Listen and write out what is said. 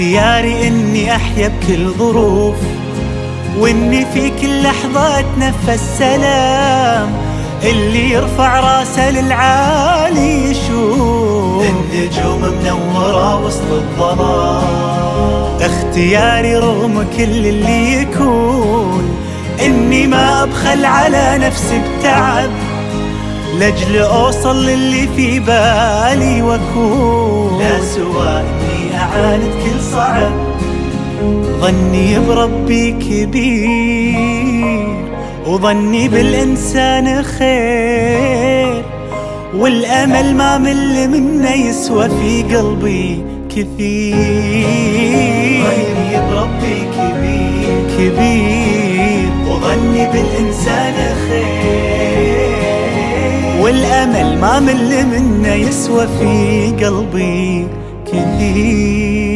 اختياري اني احيا بكل ظروف، واني في كل لحظة اتنفس سلام. اللي يرفع راسه للعالي يشوف النجوم منورة وسط الظلام. اختياري رغم كل اللي يكون، اني ما ابخل على نفسي بتعب، لاجل اوصل للي في بالي واكون. لا سوى اني اعاند كل صعب، ظني بربي كبير، وظني بالإنسان خير، والأمل ما مل منه يسوى في قلبي كثير. ظني بربي كبير كبير، وظني بالإنسان خير، والأمل ما مل منه يسوى في قلبي كثير.